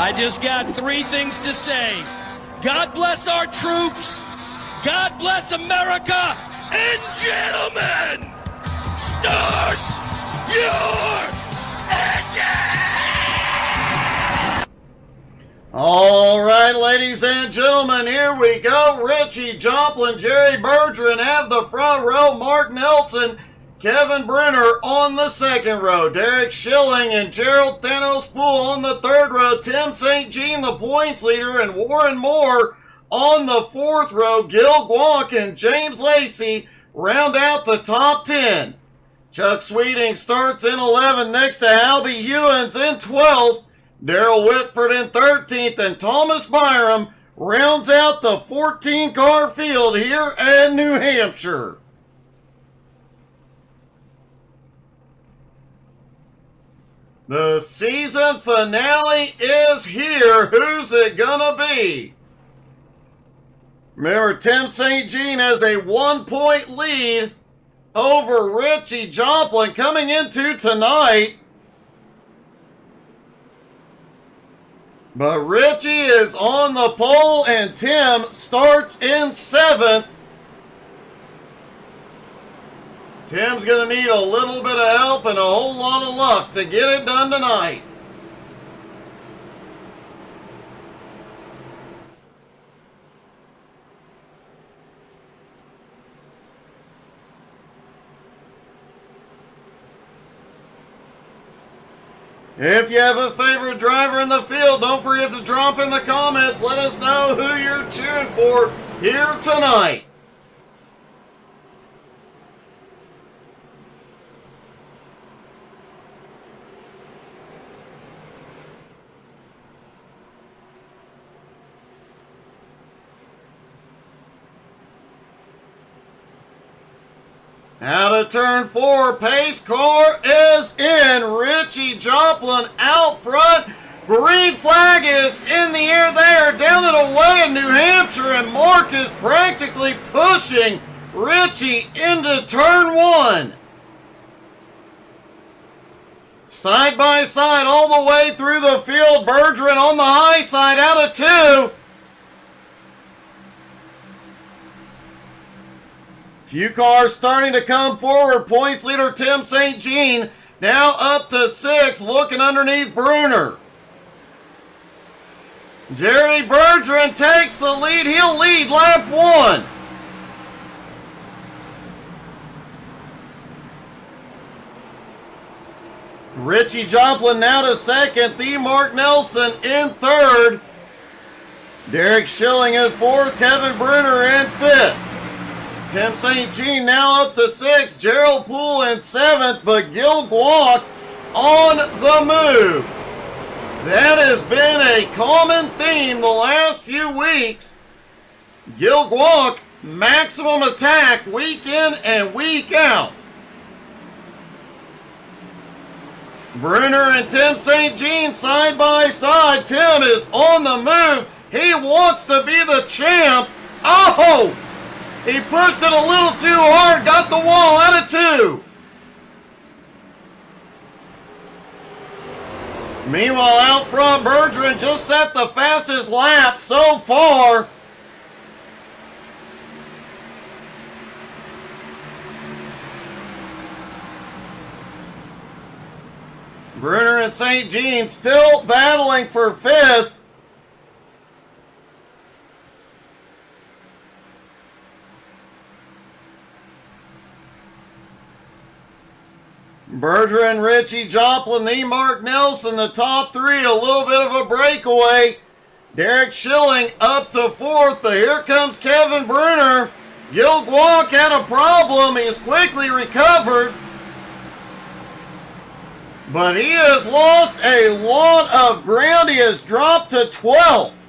I just got three things to say. God bless our troops. God bless America. And gentlemen, start your engine! All right, ladies and gentlemen, here we go. Richie Joplin, Jerry Bergeron have the front row. Mark Nelson, Kevin Brenner on the second row. Derek Schilling and Gerald Thanos Poole on the third row. Tim St. Jean, the points leader, and Warren Moore on the fourth row. Gil Guanc and James Lacey round out the top 10. Chuck Sweeting starts in 11th next to Albie Hewins in 12th. Darrell Whitford in 13th, and Thomas Byram rounds out the 14-car field here in New Hampshire. The season finale is here. Who's it gonna be? Remember, Tim St. Jean has a 1-point lead over Richie Joplin coming into tonight. But Richie is on the pole and Tim starts in 7th. Tim's going to need a little bit of help and a whole lot of luck to get it done tonight. If you have a favorite driver in the field, don't forget to drop in the comments. Let us know who you're cheering for here tonight. Out of turn 4, pace car is in. Richie Joplin out front. Green flag is in the air there, down and away in New Hampshire, and Mark is practically pushing Richie into turn 1. Side by side all the way through the field. Bergeron on the high side out of 2. Few cars starting to come forward. Points leader Tim St. Jean now up to 6, looking underneath Bruner. Jerry Bergeron takes the lead. He'll lead lap 1. Richie Joplin now to 2nd. The Mark Nelson in 3rd. Derek Schilling in 4th. Kevin Bruner in 5th. Tim St. Jean now up to 6th. Gerald Poole in 7th, but Gil Guanc on the move. That has been a common theme the last few weeks. Gil Guanc, maximum attack week in and week out. Bruner and Tim St. Jean side by side. Tim is on the move. He wants to be the champ. Oh! He pushed it a little too hard, got the wall out of 2. Meanwhile, out front, Bergeron just set the fastest lap so far. Bruner and St. Jean still battling for 5th. Bergeron, Richie Joplin, the Mark Nelson, the top 3, a little bit of a breakaway. Derek Schilling up to 4th, but here comes Kevin Bruner. Gil Guanc had a problem. He's quickly recovered. But he has lost a lot of ground. He has dropped to 12th.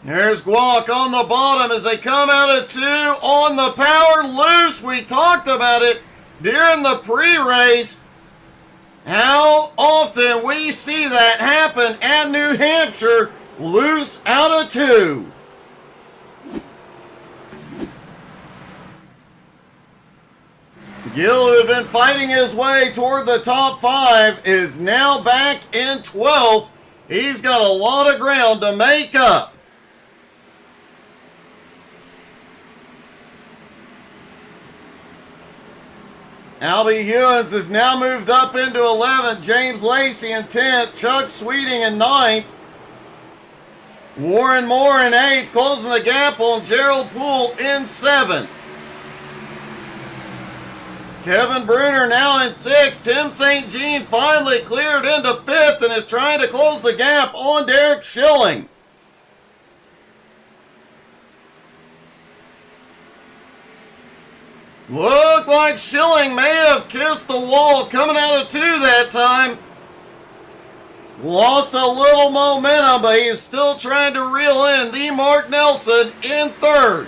There's Guanc on the bottom as they come out of 2 on the power loose. We talked about it during the pre-race. How often we see that happen at New Hampshire, loose out of 2. Gill, who had been fighting his way toward the top 5, is now back in 12th. He's got a lot of ground to make up. Albie Hewins has now moved up into 11th. James Lacey in 10th. Chuck Sweeting in 9th. Warren Moore in 8th, closing the gap on Gerald Poole in 7th. Kevin Bruner now in 6th. Tim St. Jean finally cleared into 5th and is trying to close the gap on Derek Schilling. Looked like Schilling may have kissed the wall coming out of 2 that time. Lost a little momentum, but he's still trying to reel in the Mark Nelson in 3rd.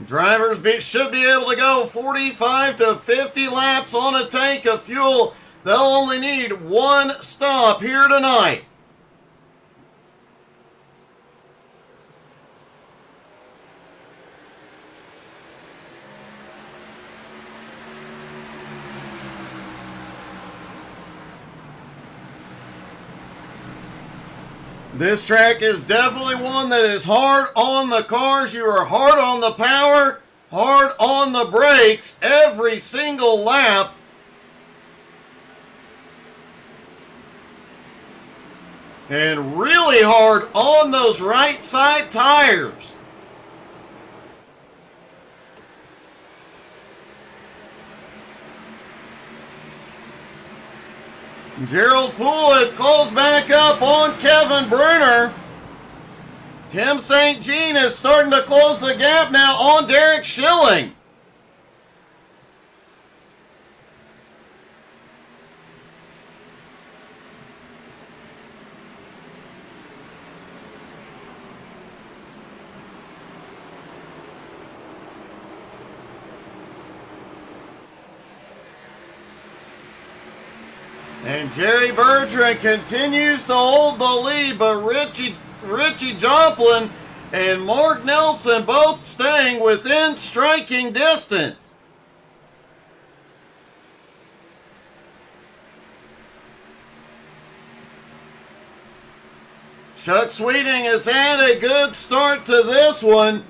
Drivers should be able to go 45 to 50 laps on a tank of fuel. They'll only need 1 stop here tonight. This track is definitely one that is hard on the cars. You are hard on the power, hard on the brakes every single lap. And really hard on those right side tires. Gerald Poole has closed back up on Kevin Bruner. Tim St. Jean is starting to close the gap now on Derek Schilling. And Jerry Bertrand continues to hold the lead, but Richie Joplin and Mark Nelson both staying within striking distance. Chuck Sweeting has had a good start to this one.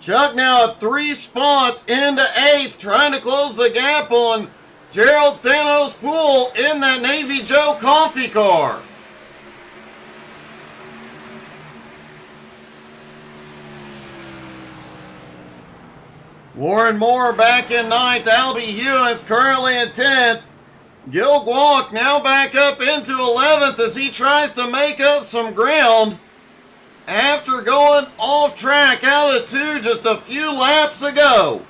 Chuck now up 3 spots into 8th, trying to close the gap on Gerald Thanos Poole in that Navy Joe coffee car. Warren Moore back in 9th. Albie Hewins currently in 10th. Gil Gualk now back up into 11th as he tries to make up some ground after going off track out of 2 just a few laps ago.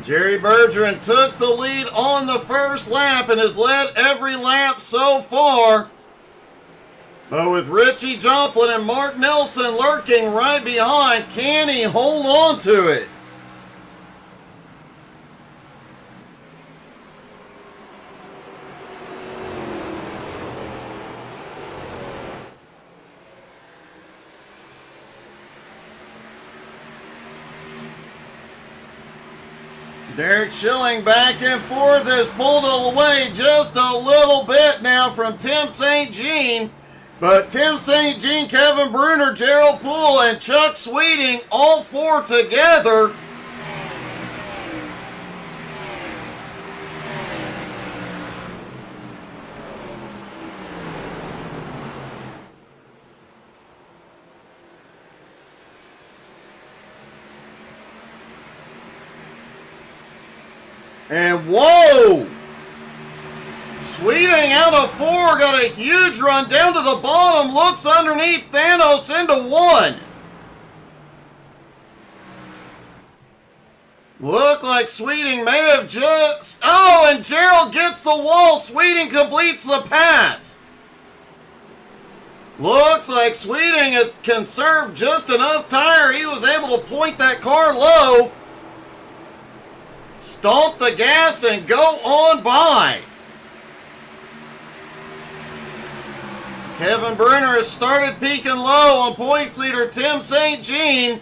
Jerry Bertrand took the lead on the first lap and has led every lap so far. But with Richie Joplin and Mark Nelson lurking right behind, can he hold on to it? Derek Schilling back and forth has pulled away just a little bit now from Tim St. Jean. But Tim St. Jean, Kevin Bruner, Gerald Poole, and Chuck Sweeting, all 4 together. And whoa! Sweeting out of 4, got a huge run down to the bottom, looks underneath Thanos into 1. Look like Sweeting may have just... Oh, and Gerald gets the wall. Sweeting completes the pass. Looks like Sweeting had conserved just enough tire. He was able to point that car low, stomp the gas, and go on by. Kevin Brunner has started peaking low on points leader Tim St. Jean.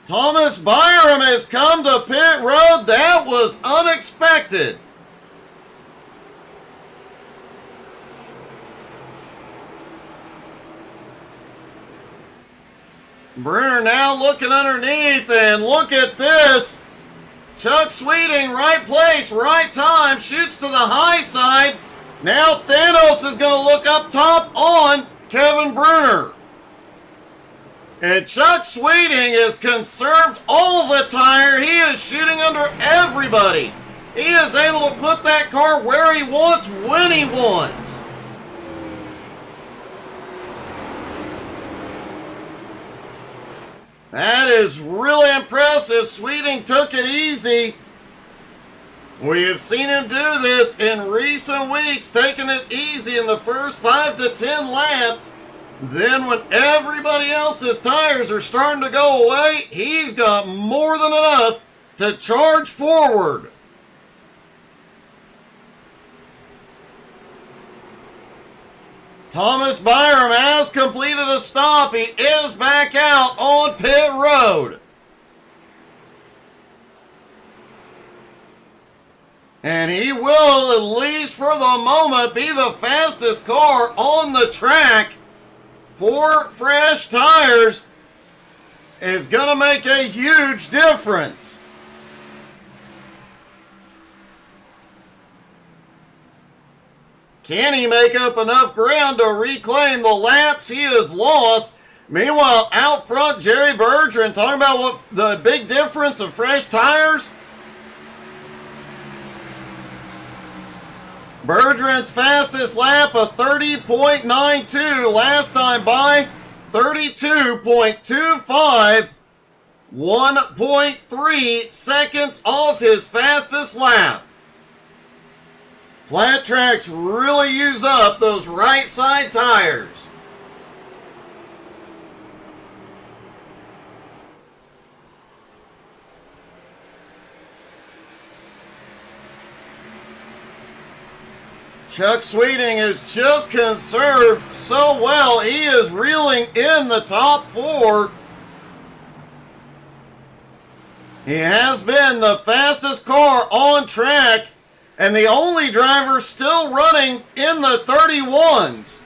Thomas Byram has come to pit road. That was unexpected. Brunner now looking underneath, and look at this. Chuck Sweeting, right place, right time, shoots to the high side. Now Thanos is going to look up top on Kevin Brunner. And Chuck Sweeting has conserved all the tire. He is shooting under everybody. He is able to put that car where he wants, when he wants. That is really impressive. Sweeting took it easy. We have seen him do this in recent weeks, taking it easy in the first 5 to 10 laps. Then when everybody else's tires are starting to go away, he's got more than enough to charge forward. Thomas Byram has completed a stop. He is back out on pit road. And he will, at least for the moment, be the fastest car on the track. 4 fresh tires is going to make a huge difference. Can he make up enough ground to reclaim the laps he has lost? Meanwhile, out front, Jerry Bergeron talking about what the big difference of fresh tires. Bergeron's fastest lap, a 30.92. Last time by, 32.25. 1.3 seconds off his fastest lap. Flat tracks really use up those right side tires. Chuck Sweeting has just conserved so well. He is reeling in the top 4. He has been the fastest car on track and the only driver still running in the 31s.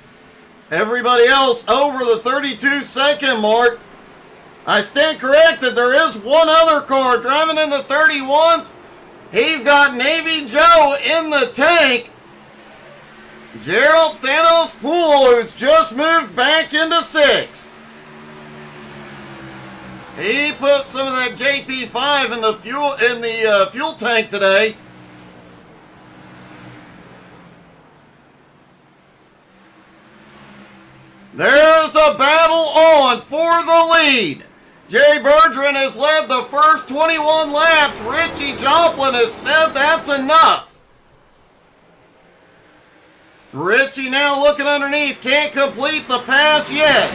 Everybody else over the 32-second mark. I stand corrected. There is one other car driving in the 31s. He's got Navy Joe in the tank. Gerald Thanos Poole, who's just moved back into 6th. He put some of that JP5 in the fuel tank today. There's a battle on for the lead. Jerry Bergeron has led the first 21 laps. Richie Joplin has said that's enough. Richie now looking underneath, can't complete the pass yet.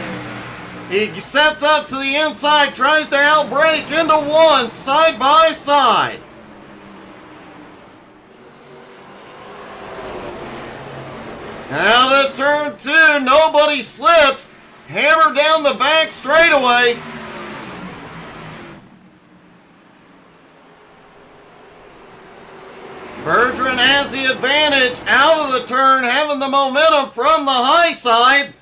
He sets up to the inside, tries to outbrake into 1, side by side. Out of turn 2, nobody slips. Hammer down the back straightaway. Bergeron has the advantage out of the turn, having the momentum from the high side.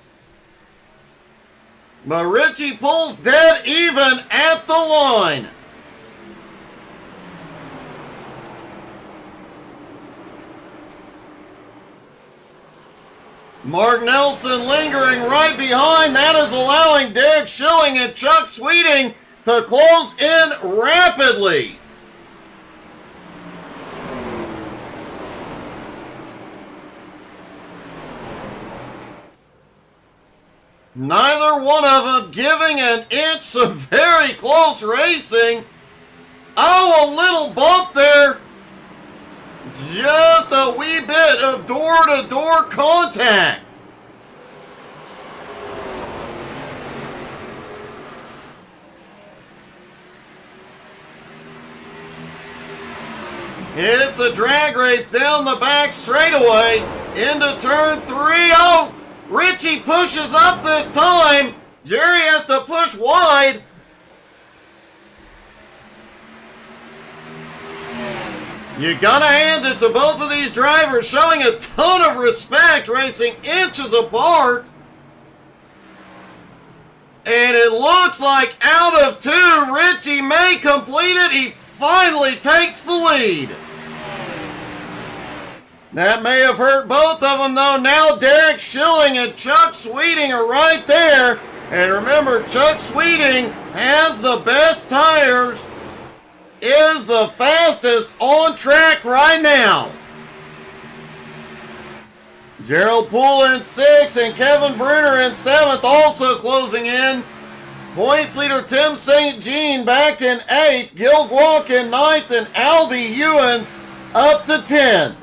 But Richie pulls dead even at the line. Mark Nelson lingering right behind. That is allowing Derek Schilling and Chuck Sweeting to close in rapidly. Neither one of them giving an inch of very close racing. Oh, a little bump there. Just a wee bit of door-to-door contact. It's a drag race down the back straightaway into turn 3. Oh, Richie pushes up this time. Jerry has to push wide. You gotta hand it to both of these drivers, showing a ton of respect, racing inches apart. And it looks like out of 2, Richie may complete it. He finally takes the lead. That may have hurt both of them, though. Now Derek Schilling and Chuck Sweeting are right there. And remember, Chuck Sweeting has the best tires, is the fastest on track right now. Gerald Poole in 6th and Kevin Bruner in 7th, also closing in. Points leader Tim St. Jean back in 8th, Gil Guac in 9th, and Albie Ewens up to 10th.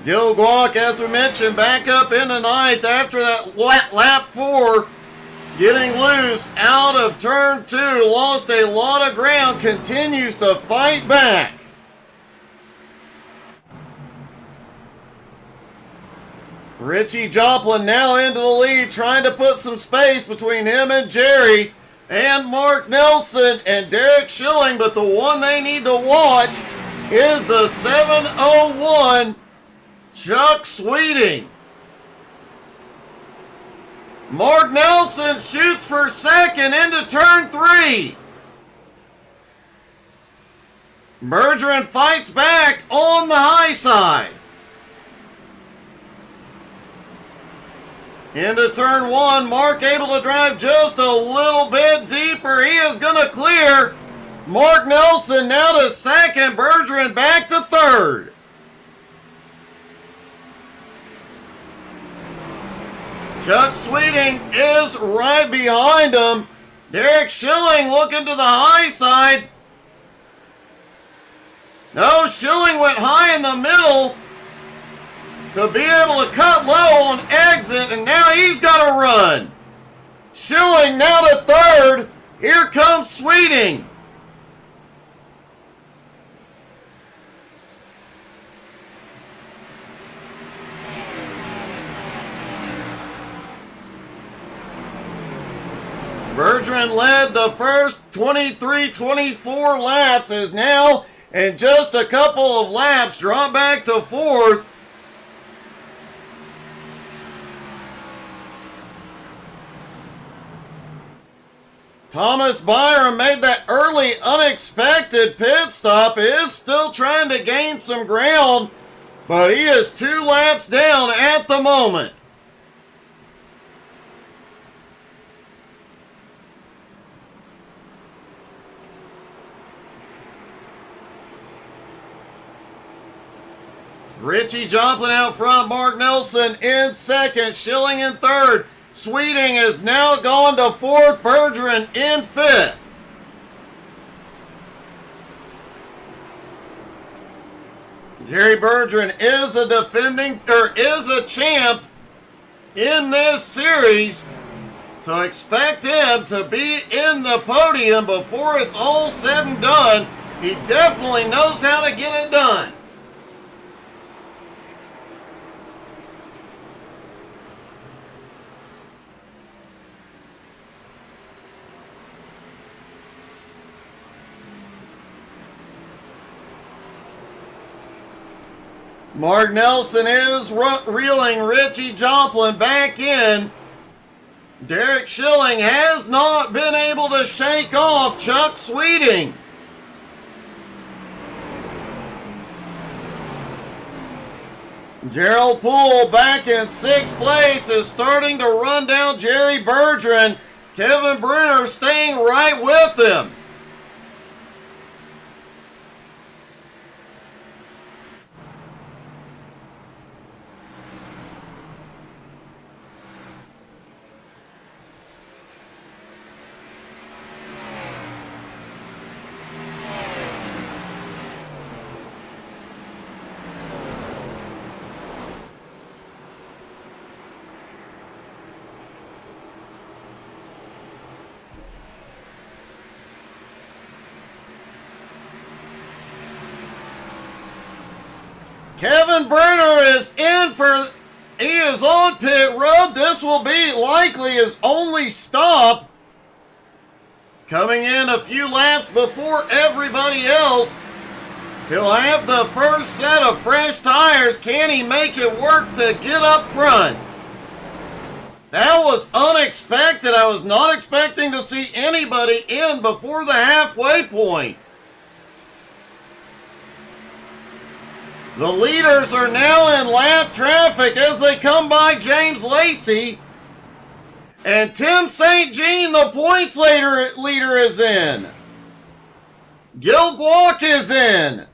Gil Guac, as we mentioned, back up into 9th after that lap 4. Getting loose out of turn 2. Lost a lot of ground. Continues to fight back. Richie Joplin now into the lead, trying to put some space between him and Jerry and Mark Nelson and Derek Schilling. But the one they need to watch is the 701 Chuck Sweeting. Mark Nelson shoots for second into turn 3. Bergeron fights back on the high side. Into turn 1, Mark able to drive just a little bit deeper. He is going to clear. Mark Nelson now to second, Bergeron back to third. Chuck Sweeting is right behind him. Derek Schilling looking to the high side. No, Schilling went high in the middle to be able to cut low on exit, and now he's got to run. Schilling now to third. Here comes Sweeting. Bergeron led the first 23-24 laps, is now in just a couple of laps dropped back to fourth. Thomas Byram made that early unexpected pit stop, is still trying to gain some ground, but he is 2 laps down at the moment. Richie Joplin out front, Mark Nelson in second, Schilling in third. Sweeting has now gone to fourth, Bergeron in fifth. Jerry Bergeron is a champ in this series, so expect him to be in the podium before it's all said and done. He definitely knows how to get it done. Mark Nelson is reeling Richie Joplin back in. Derek Schilling has not been able to shake off Chuck Sweeting. Gerald Poole back in 6th place is starting to run down Jerry Bergeron. Kevin Bruner staying right with him. Kevin Brenner is he is on pit road. This will be likely his only stop. Coming in a few laps before everybody else. He'll have the first set of fresh tires. Can he make it work to get up front? That was unexpected. I was not expecting to see anybody in before the halfway point. The leaders are now in lap traffic as they come by James Lacey. And Tim St. Jean, the points leader, is in. Gil Guac is in.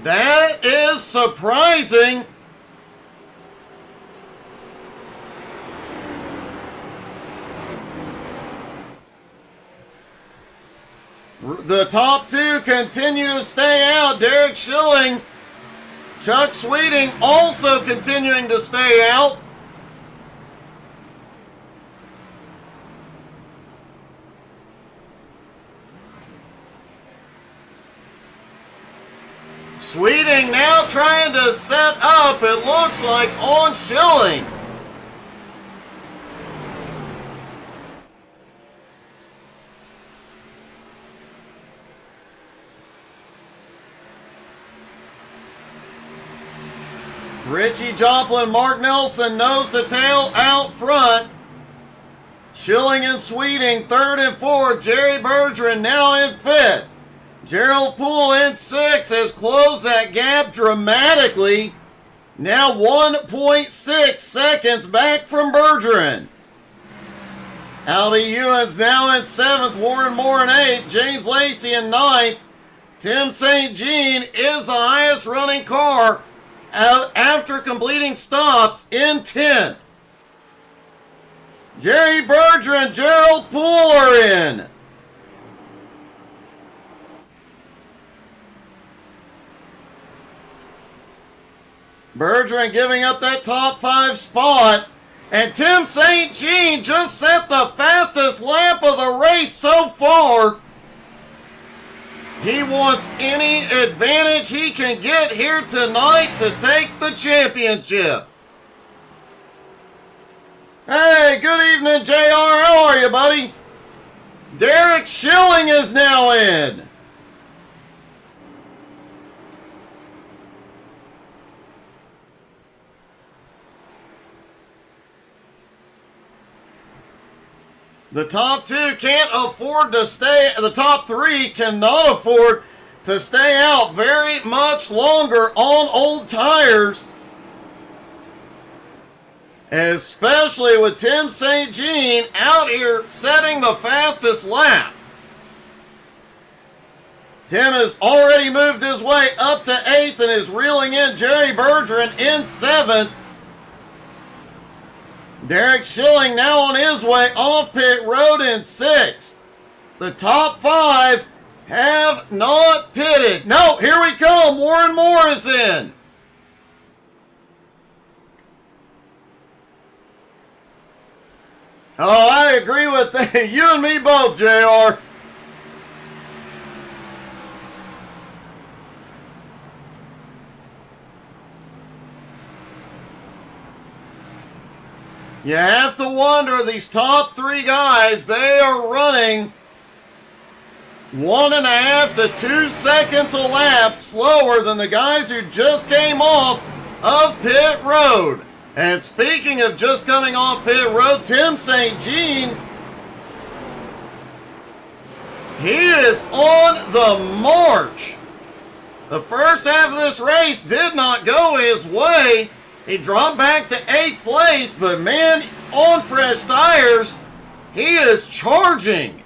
That is surprising. The top two continue to stay out. Derek Schilling, Chuck Sweeting also continuing to stay out. Sweeting now trying to set up, it looks like, on Schilling. Richie Joplin, Mark Nelson, nose to tail out front. Schilling and Sweeting, third and fourth. Jerry Bergeron now in fifth. Gerald Poole in sixth has closed that gap dramatically. Now 1.6 seconds back from Bergeron. Albie Ewens now in seventh. Warren Moore in eighth. James Lacey in ninth. Tim St. Jean is the highest running car after completing stops in 10th. Jerry Bergeron, Gerald Poole are in. Bergeron giving up that top 5 spot. And Tim St. Jean just set the fastest lap of the race so far. He wants any advantage he can get here tonight to take the championship. Hey, good evening, JR. How are you, buddy? Derek Schilling is now in. The top two can't afford to stay, the top three cannot afford to stay out very much longer on old tires. Especially with Tim St. Jean out here setting the fastest lap. Tim has already moved his way up to 8th and is reeling in Jerry Bergeron in 7th. Derek Schilling now on his way off pit road in 6th. The top 5 have not pitted. No, here we come. Warren Moore is in. Oh, I agree with that. You and me both, JR. You have to wonder, these top 3 guys, they are running 1.5 to 2 seconds a lap slower than the guys who just came off of pit road. And speaking of just coming off pit road, Tim St. Jean, he is on the march. The first half of this race did not go his way. He dropped back to 8th place, but man, on fresh tires, he is charging.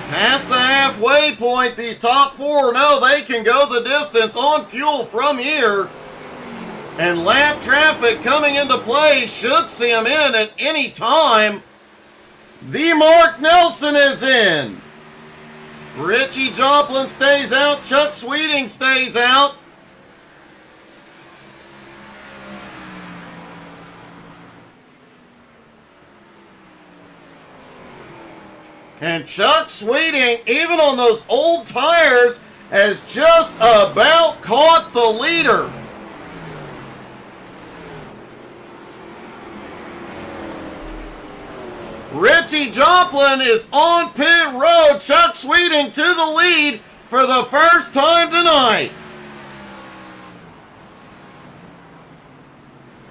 Past the halfway point, these top 4 know they can go the distance on fuel from here. And lap traffic coming into play should see him in at any time. The Mark Nelson is in. Richie Joplin stays out. Chuck Sweeting stays out. And Chuck Sweeting, even on those old tires, has just about caught the leader. Richie Joplin is on pit road. Chuck Sweeting to the lead for the first time tonight.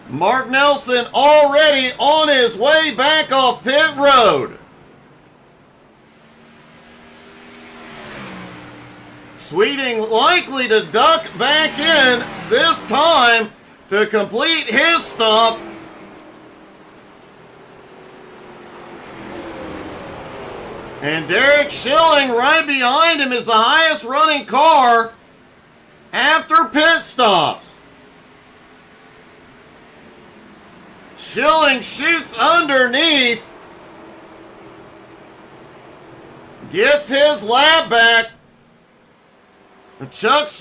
Mark Nelson already on his way back off pit road. Sweeting likely to duck back in this time to complete his stop. And Derek Schilling right behind him is the highest running car after pit stops. Schilling shoots underneath, gets his lap back.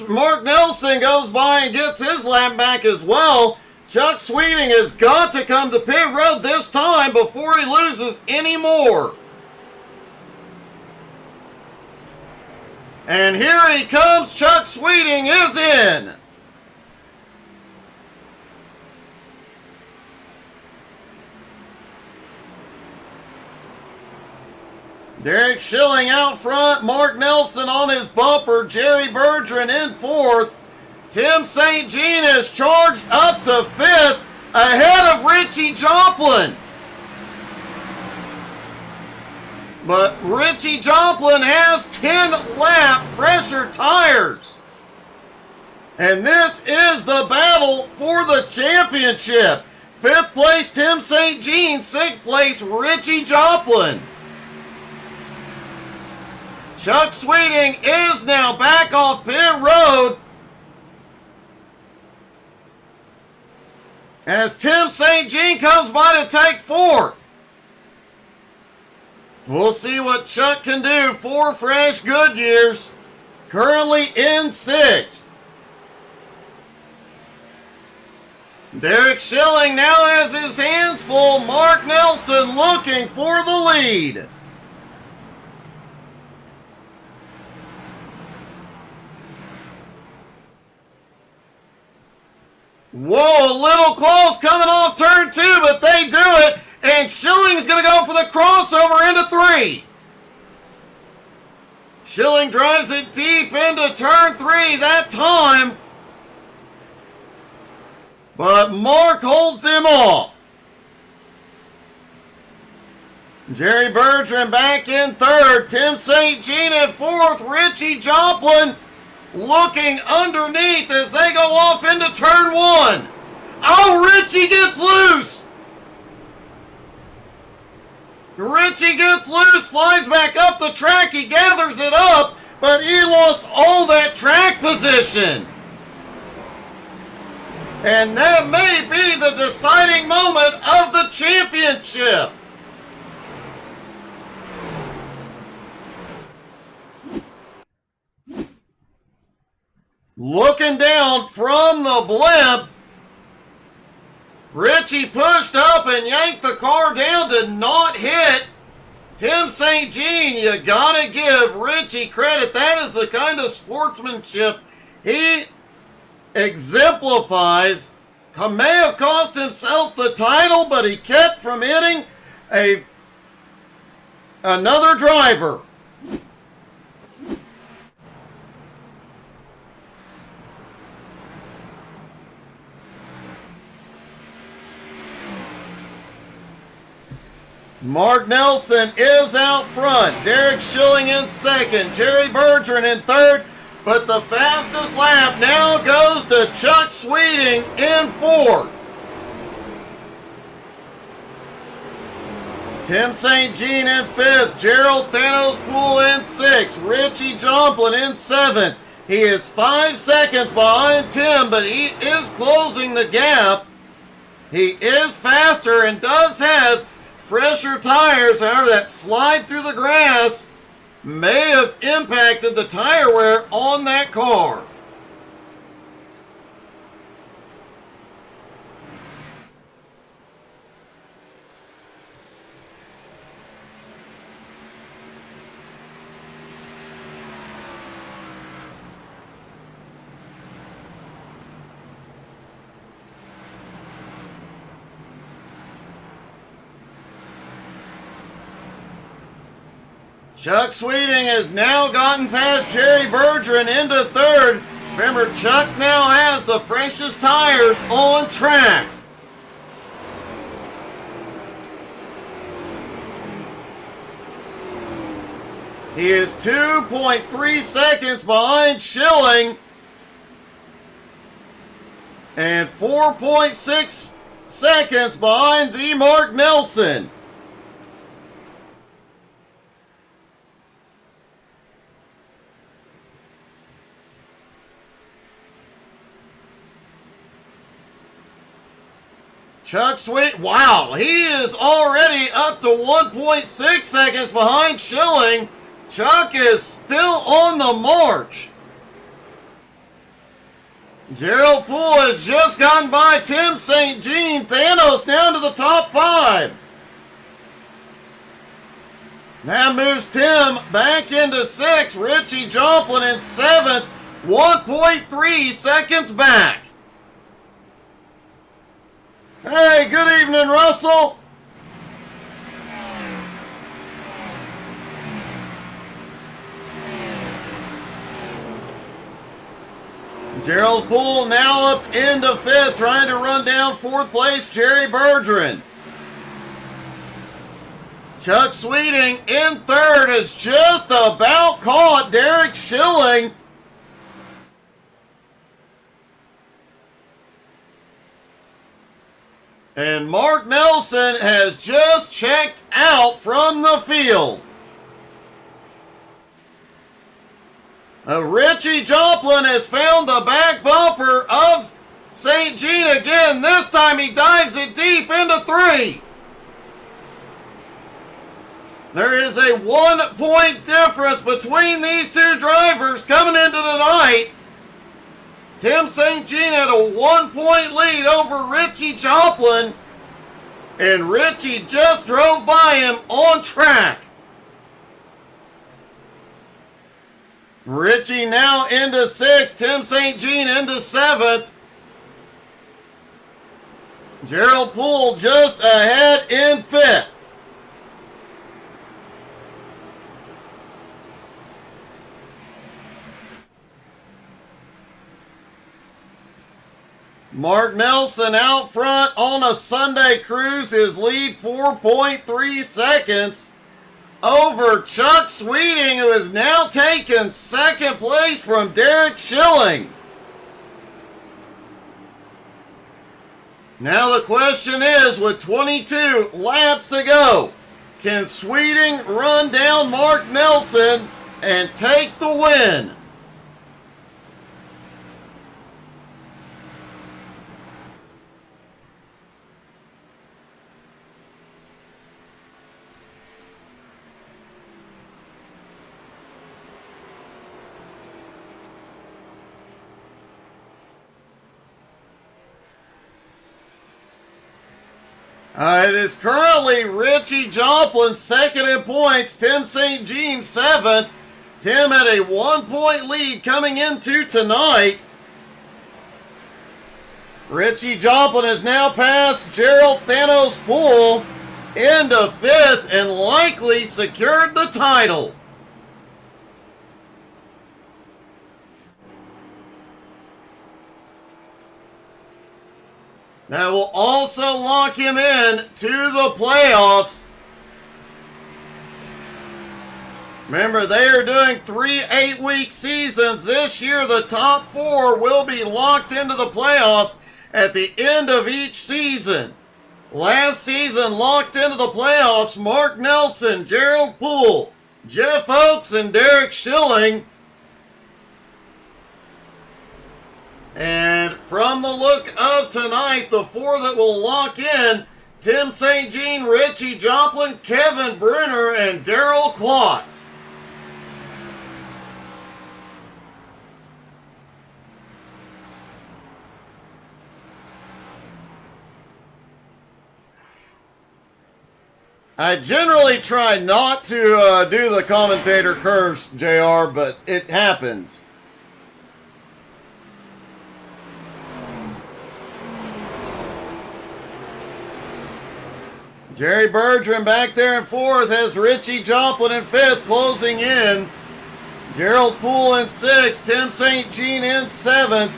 Mark Nelson goes by and gets his lap back as well. Chuck Sweeting has got to come to pit road this time before he loses any more. And here he comes. Chuck Sweeting is in. Derek Schilling out front, Mark Nelson on his bumper, Jerry Bergeron in fourth. Tim St. Jean is charged up to fifth, ahead of Richie Joplin. But Richie Joplin has 10-lap fresher tires. And this is the battle for the championship. Fifth place, Tim St. Jean. Sixth place, Richie Joplin. Chuck Sweeting is now back off pit road as Tim St. Jean comes by to take fourth. We'll see what Chuck can do. 4 fresh Goodyears, currently in sixth. Derek Schilling now has his hands full. Mark Nelson looking for the lead. Whoa, a little close coming off turn 2, but they do it. And Schilling's going to go for the crossover into 3. Schilling drives it deep into turn 3 that time. But Mark holds him off. Jerry Bergeron back in third. Tim St. Jean in fourth. Richie Joplin looking underneath as they go off into turn 1. Oh, Richie gets loose. Richie gets loose, slides back up the track. He gathers it up, but he lost all that track position. And that may be the deciding moment of the championship. Looking down from the blimp, Richie pushed up and yanked the car down to not hit Tim St. Jean. You gotta give Richie credit. That is the kind of sportsmanship he exemplifies. May have cost himself the title, but he kept from hitting another driver. Mark Nelson is out front. Derek Schilling in second. Jerry Bergeron in third. But the fastest lap now goes to Chuck Sweeting in fourth. Tim St. Jean in fifth. Gerald Thanospool in sixth. Richie Joplin in seventh. He is 5 seconds behind Tim, but he is closing the gap. He is faster and does have fresher tires. However, that slide through the grass may have impacted the tire wear on that car. Chuck Sweeting has now gotten past Jerry Bergeron into third. Remember, Chuck now has the freshest tires on track. He is 2.3 seconds behind Schilling and 4.6 seconds behind the Mark Nelson. Chuck Sweet, wow, he is already up to 1.6 seconds behind Schilling. Chuck is still on the march. Gerald Poole has just gotten by Tim St. Jean. Thanos down to the top 5. That moves Tim back into 6th. Richie Joplin in 7th, 1.3 seconds back. Hey, good evening, Russell. Gerald Poole now up into 5th, trying to run down 4th place Jerry Bergeron. Chuck Sweeting in 3rd has just about caught Derek Schilling. And Mark Nelson has just checked out from the field. Richie Joplin has found the back bumper of St. Jean again. This time he dives it deep into 3. There is a 1-point difference between these two drivers coming into tonight. Tim St. Jean had a 1-point lead over Richie Joplin, and Richie just drove by him on track. Richie now into 6th, Tim St. Jean into 7th. Gerald Poole just ahead in 5th. Mark Nelson out front on a Sunday cruise. His lead 4.3 seconds over Chuck Sweeting, who has now taken 2nd place from Derek Schilling. Now the question is, with 22 laps to go, can Sweeting run down Mark Nelson and take the win? It is currently Richie Joplin 2nd in points, Tim St. Jean 7th. Tim had a 1-point lead coming into tonight. Richie Joplin has now passed Gerald Thanos Poole into 5th and likely secured the title. That will also lock him in to the playoffs. Remember, they are doing 3 8-week seasons. This year, the top 4 will be locked into the playoffs at the end of each season. Last season, locked into the playoffs, Mark Nelson, Gerald Poole, Jeff Oakes, and Derek Schilling. And from the look of tonight, the 4 that will lock in, Tim St. Jean, Richie Joplin, Kevin Brunner, and Darrell Klotz. I generally try not to do the commentator curse, JR, but it happens. Jerry Bergeron back there in fourth has Richie Joplin in fifth, closing in. Gerald Poole in sixth, Tim St. Jean in seventh.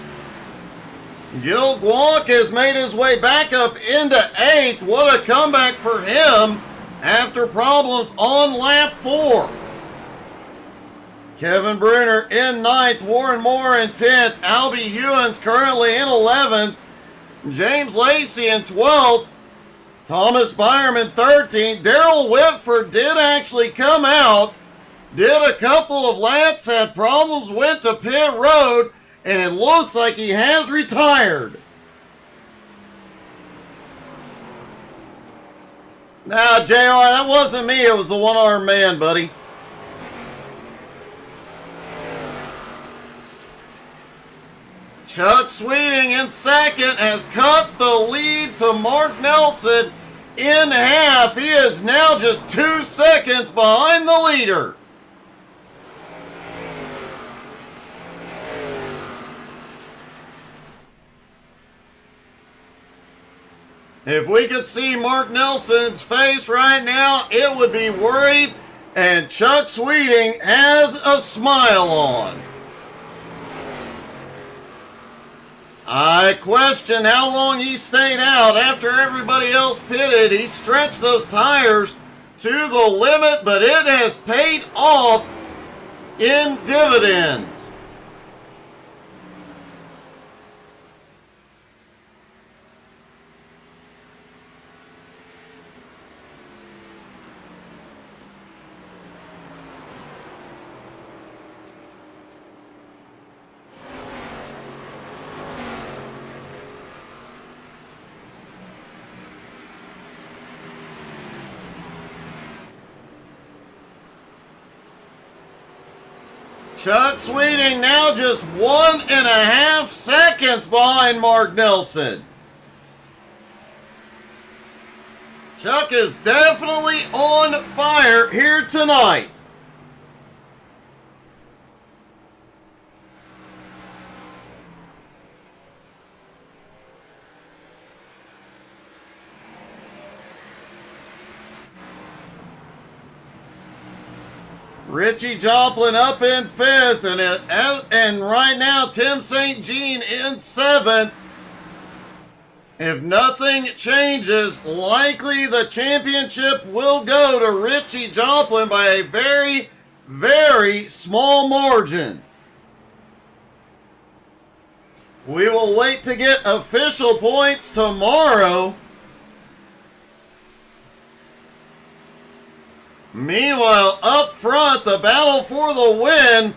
Gil Guanc has made his way back up into eighth. What a comeback for him after problems on lap 4. Kevin Brunner in ninth, Warren Moore in 10th, Albie Hewins currently in 11th, James Lacey in 12th, Thomas Byram in 13th. Darrell Whitford did actually come out, did a couple of laps, had problems, went to pit road, and it looks like he has retired. Now, JR, that wasn't me. It was the one-armed man, buddy. Chuck Sweeting in second has cut the lead to Mark Nelson in half. He is now just 2 seconds behind the leader. If we could see Mark Nelson's face right now, it would be worried, and Chuck Sweeting has a smile on. I question how long he stayed out after everybody else pitted. He stretched those tires to the limit, but it has paid off in dividends. Chuck Sweeting now just 1.5 seconds behind Mark Nelson. Chuck is definitely on fire here tonight. Richie Joplin up in fifth, and right now Tim St. Jean in seventh. If nothing changes, likely the championship will go to Richie Joplin by a very, very small margin. We will wait to get official points tomorrow. Meanwhile, up front, the battle for the win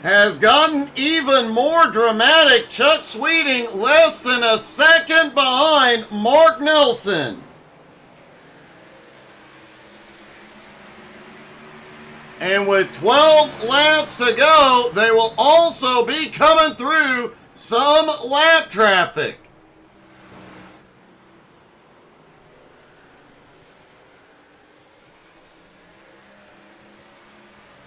has gotten even more dramatic. Chuck Sweeting less than a second behind Mark Nelson. And with 12 laps to go, they will also be coming through some lap traffic.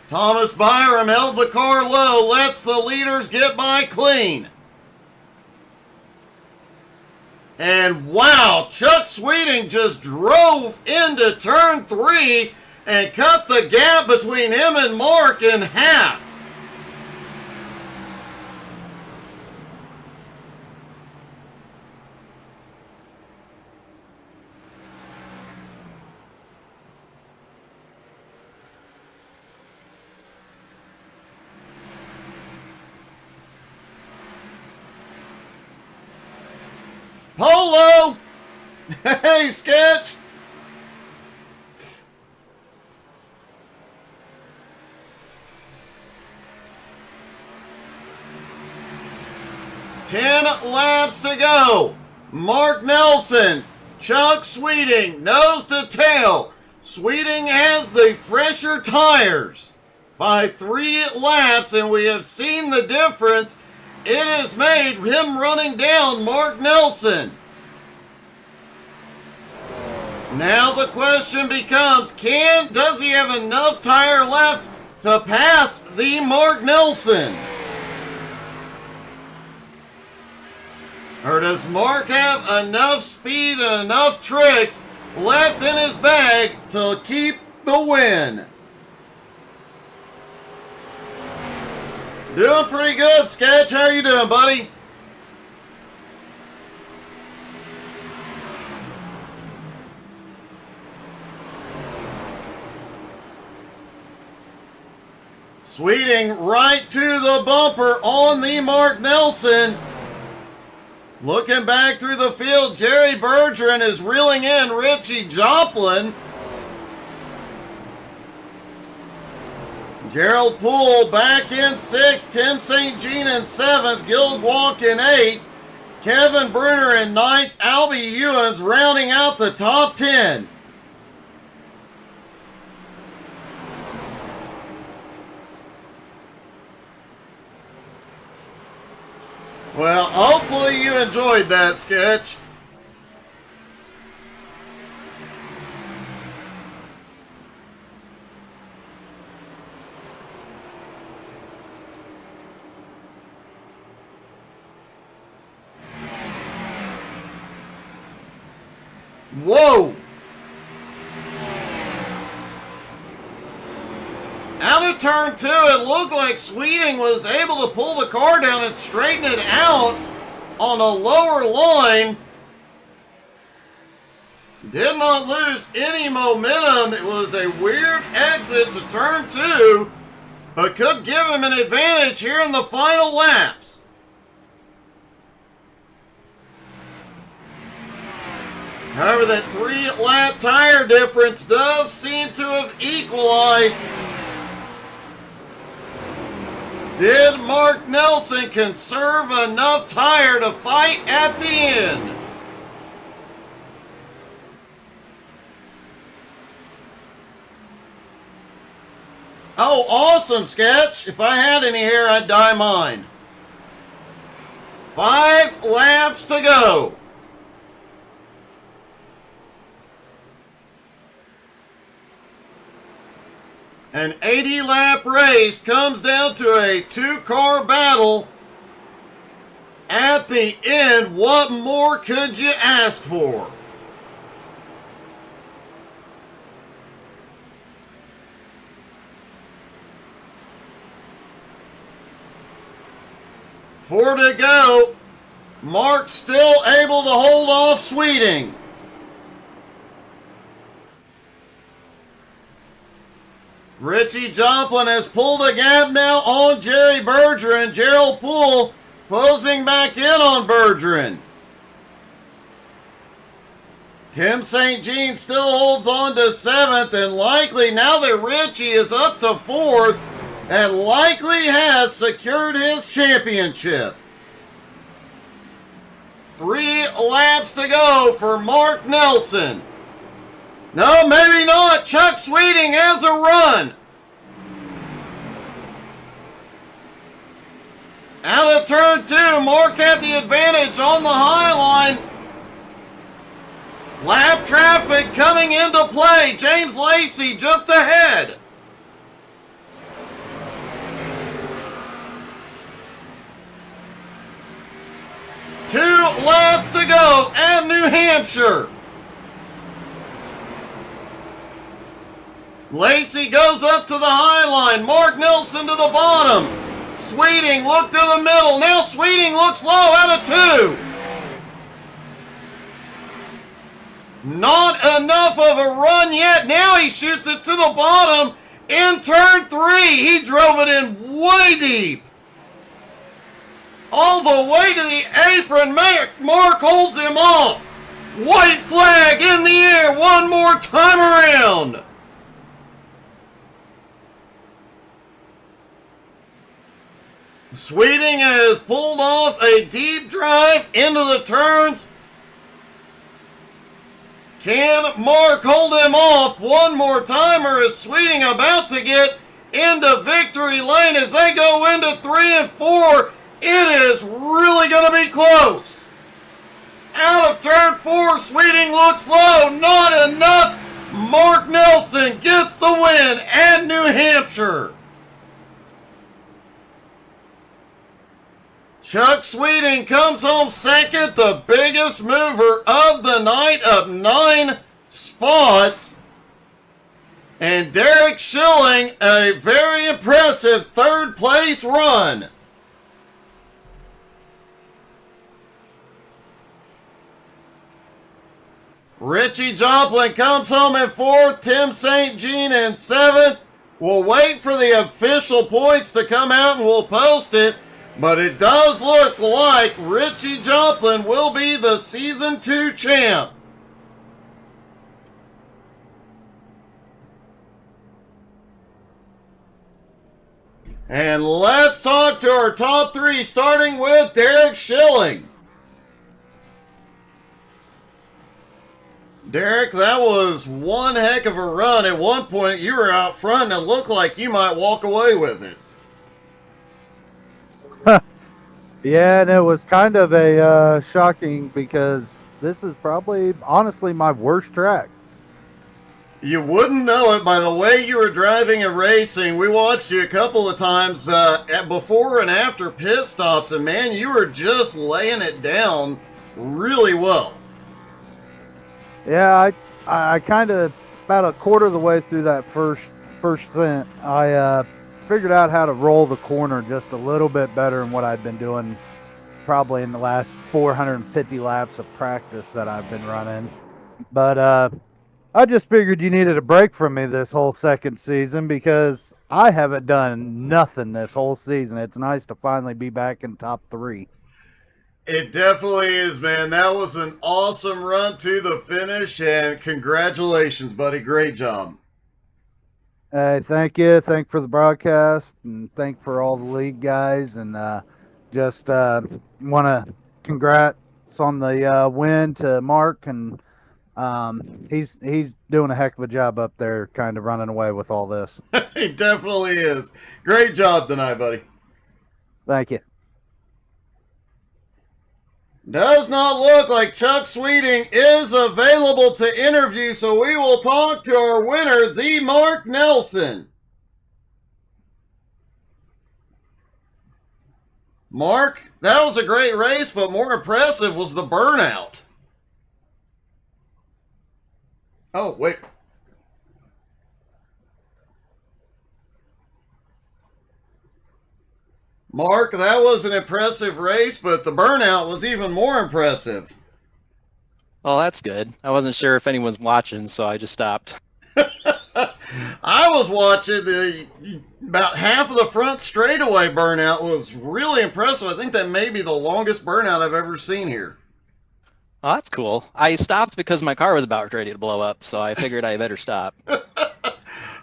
Thomas Byram held the car low, lets the leaders get by clean. And wow, Chuck Sweeting just drove into turn 3 and cut the gap between him and Mark in half. Polo! Hey, Sketch! Ten laps to go. Mark Nelson, Chuck Sweeting, nose to tail. Sweeting has the fresher tires by 3 laps, and we have seen the difference it has made him running down Mark Nelson. Now the question becomes, does he have enough tire left to pass the Mark Nelson? Or does Mark have enough speed and enough tricks left in his bag to keep the win. Doing pretty good, Sketch. How you doing, buddy? Sweeting right to the bumper on the Mark Nelson. Looking back through the field, Jerry Bergeron is reeling in Richie Joplin. Gerald Poole back in 6th, Tim St. Jean in 7th, Gil Walk in 8th, Kevin Bruner in 9th, Albie Ewens rounding out the top 10. Well, hopefully you enjoyed that, Sketch. Whoa! Out of turn 2, it looked like Sweeting was able to pull the car down and straighten it out on a lower line. Did not lose any momentum. It was a weird exit to turn 2, but could give him an advantage here in the final laps. However, that 3-lap tire difference does seem to have equalized. Did Mark Nelson conserve enough tire to fight at the end? Oh, awesome, Sketch. If I had any hair, I'd dye mine. 5 laps to go. An 80-lap race comes down to a 2-car battle. At the end, what more could you ask for? Four to go. Mark still able to hold off Sweeting. Richie Joplin has pulled a gap now on Jerry Bergeron. Gerald Poole closing back in on Bergeron. Tim St. Jean still holds on to 7th, and likely now that Richie is up to 4th, and likely has secured his championship. 3 laps to go for Mark Nelson. No, maybe not. Chuck Sweeting has a run. Out of turn 2, Mark had the advantage on the high line. Lap traffic coming into play. James Lacey just ahead. Two laps to go at New Hampshire. Lacey goes up to the high line. Mark Nelson to the bottom. Sweeting looked to the middle. Now Sweeting looks low out of 2. Not enough of a run yet. Now he shoots it to the bottom in turn 3. He drove it in way deep. All the way to the apron. Mark holds him off. White flag in the air one more time around. Sweeting has pulled off a deep drive into the turns. Can Mark hold him off one more time, or is Sweeting about to get into victory lane as they go into 3 and 4? It is really going to be close. Out of turn 4, Sweeting looks low. Not enough. Mark Nelson gets the win at New Hampshire. Chuck Sweeting comes home second, the biggest mover of the night, up 9 spots. And Derek Schilling, a very impressive third place run. Richie Joplin comes home in 4th, Tim St. Jean in 7th. We'll wait for the official points to come out and we'll post it. But it does look like Richie Joplin will be the Season 2 champ. And let's talk to our top 3, starting with Derek Schilling. Derek, that was one heck of a run. At one point, you were out front, and it looked like you might walk away with it. Yeah, and it was kind of a shocking because this is probably, honestly, my worst track. You wouldn't know it by the way you were driving and racing. We watched you a couple of times before and after pit stops, and man, you were just laying it down really well. Yeah, I kind of, about a quarter of the way through that first stint, I figured out how to roll the corner just a little bit better than what I'd been doing probably in the last 450 laps of practice that I've been running. But I just figured you needed a break from me this whole second season because I haven't done nothing this whole season. It's nice to finally be back in top 3. It definitely is, man. That was an awesome run to the finish, and congratulations, buddy. Great job. Hey, thank you. Thank for the broadcast, and thank for all the league guys, and just want to congrats on the win to Mark, and he's doing a heck of a job up there, kind of running away with all this. He definitely is. Great job tonight, buddy. Thank you. Does not look like Chuck Sweeting is available to interview, so we will talk to our winner, the Mark Nelson. Mark, that was a great race, but more impressive was the burnout. Oh, wait. Mark, that was an impressive race, but the burnout was even more impressive. Well, that's good. I wasn't sure if anyone's watching, so I just stopped. I was watching about half of the front straightaway burnout was really impressive. I think that may be the longest burnout I've ever seen here. Oh, that's cool. I stopped because my car was about ready to blow up, so I figured I better stop.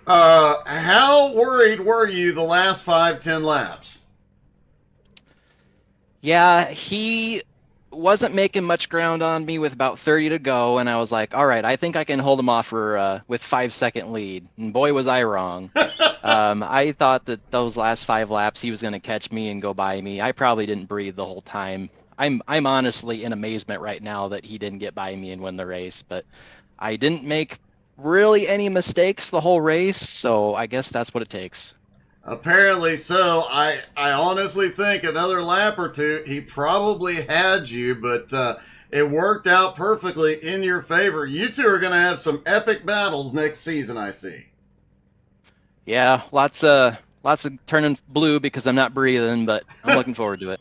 How worried were you the last 5-10 laps? Yeah, he wasn't making much ground on me with about 30 to go, and I was like, all right, I think I can hold him off with 5-second lead. And boy, was I wrong. I thought that those last 5 laps he was going to catch me and go by me. I probably didn't breathe the whole time. I'm honestly in amazement right now that he didn't get by me and win the race, but I didn't make really any mistakes the whole race, so I guess that's what it takes. Apparently so. I honestly think another lap or two, he probably had you, but it worked out perfectly in your favor. You two are going to have some epic battles next season, I see. Yeah, lots of turning blue because I'm not breathing, but I'm looking forward to it.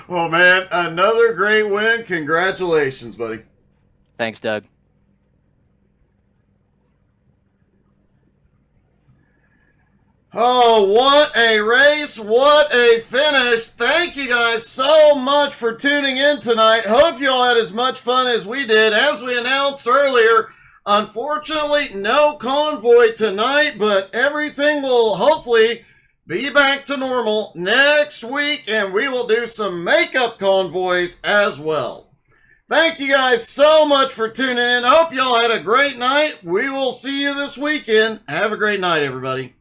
Well, man, another great win. Congratulations, buddy. Thanks, Doug. Oh, what a race. What a finish. Thank you guys so much for tuning in tonight. Hope you all had as much fun as we did. As we announced earlier, unfortunately, no convoy tonight, but everything will hopefully be back to normal next week, and we will do some makeup convoys as well. Thank you guys so much for tuning in. Hope y'all had a great night. We will see you this weekend. Have a great night, everybody.